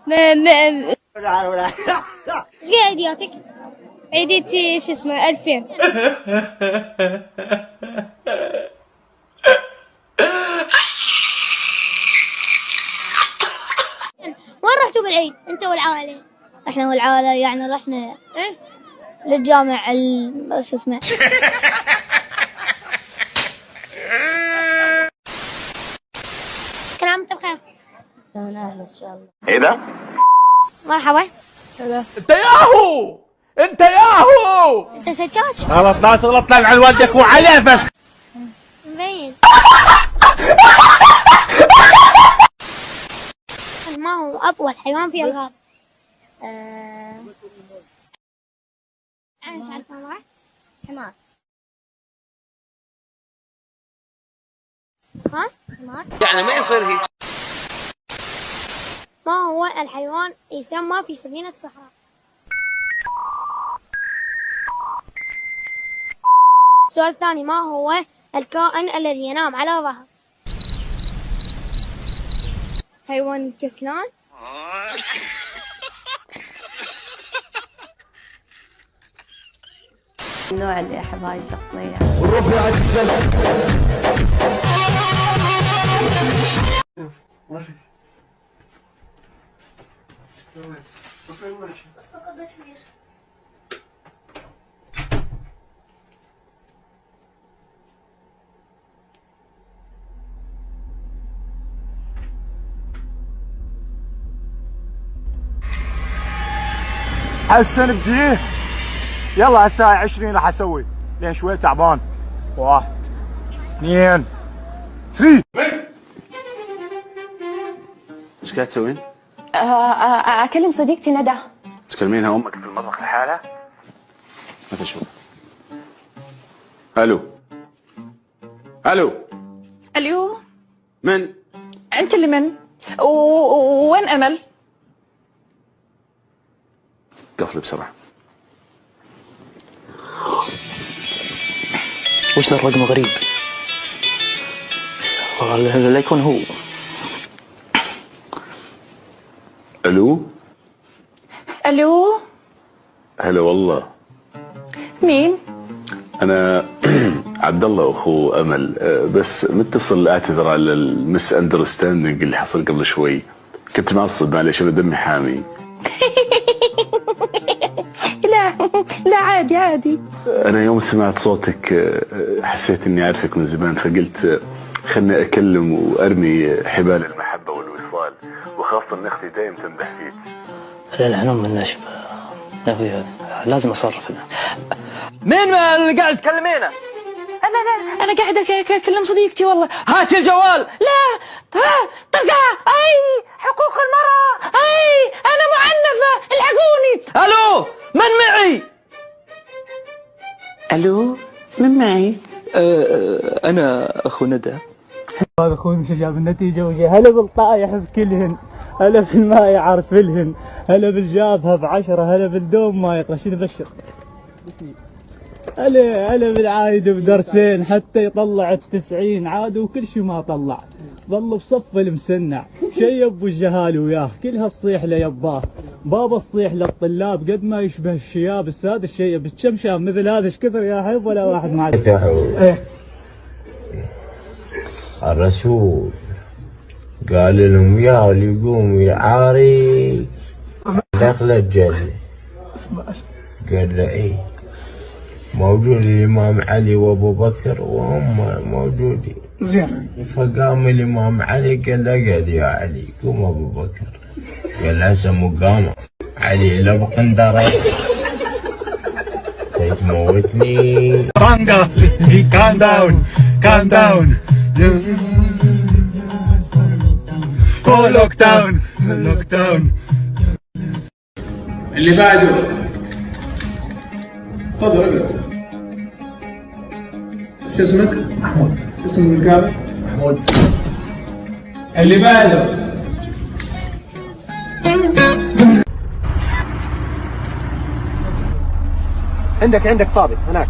ايش قد عيدياتك؟ عيديتي شو اسمه 2000. وين رحتوا بالعيد انت والعائلة؟ احنا والعائلة يعني رحنا للجامع شو اسمه. كل عام وانت بخير. من اهلا ان شاء الله. ايه ده؟ مرحبا. انت ياهو انت ياهو انت سجاج؟ غلط، لا تغلط لان على والدك وعليه فشخ. مبين. ما هو اطول حيوان في الغابة؟ انا مش عارفه والله. حمار. ها؟ حمار؟ يعني ما يصير هيك. ما هو الحيوان يسمى في سفينة الصحراء؟ السؤال الثاني، ما هو الكائن الذي ينام على ظهر؟ حيوان كسلان؟ النوع اللي احب هاي الشخصية. حسن بديه يلا الساعة 20 راح اسوي لين شوي تعبان. 1 2 3. ايش قاعد تسوين؟ اكلم صديقتي ندى. تكلمينها امك في المطبخ لحالها؟ ما تشوف. الو الو. الو، من؟ انت اللي من؟ وين امل؟ قفلي بسرعة. وش ذا الرقم غريب؟ لا يكون هو. الو. الو، هلا والله. مين؟ انا عبد الله اخو امل، بس متصل اعتذر على المس اندرستاندينج اللي حصل قبل شوي. كنت معصب معلش، انا دمي حامي. لا عادي عادي. انا يوم سمعت صوتك حسيت اني اعرفك من زمان، فقلت خلني اكلم وارمي حبال المحبه والوصال، وخاصه ان اختي دايم تمدح فيك. العنوم من نشب لازم اصرف. مين اللي قاعد تكلمينه؟ انا قاعده اكلم صديقتي والله. هات الجوال. لا طلقه. اي حقوق المرأة. اي انا معنفة، الحقوني. الو، من معي؟ الو، من معي؟ انا اخو ندى. هذا اخوي مش جاب النتيجه وجا. هلا بالطايح بكلهن، هلا في الماء يعرف لهن، هلا بالجابها ب10، هلا بالدوم ما يقرا. شنو بشر؟ هلا بالعايد بدرسين حتى يطلع ال90 عاد، وكل شيء ما طلع، ظل بصف المسنع. شيب والجهال وياه، كلها الصيح ليباه. بابا الصيح للطلاب قد ما يشبه الشياب. الساد الشيب الشمشام مثل هذا ايش كثر يا حيب ولا واحد ما عاد. الرسول قال لهم يا اللي يقوم يعاري دخل الجنة. قال له ايه، موجود الامام علي وابو بكر وهم موجودين. زين. فقام الامام علي قال له اقعد يا علي. قوم ابو بكر قال هسه مقامه. علي لو بقندره تموتني. calm down. lock down. اللي بعده. تفضل اقعد. شو اسمك؟ محمود. اسم الكامل؟ محمود. اللي بعده. عندك فاضي هناك.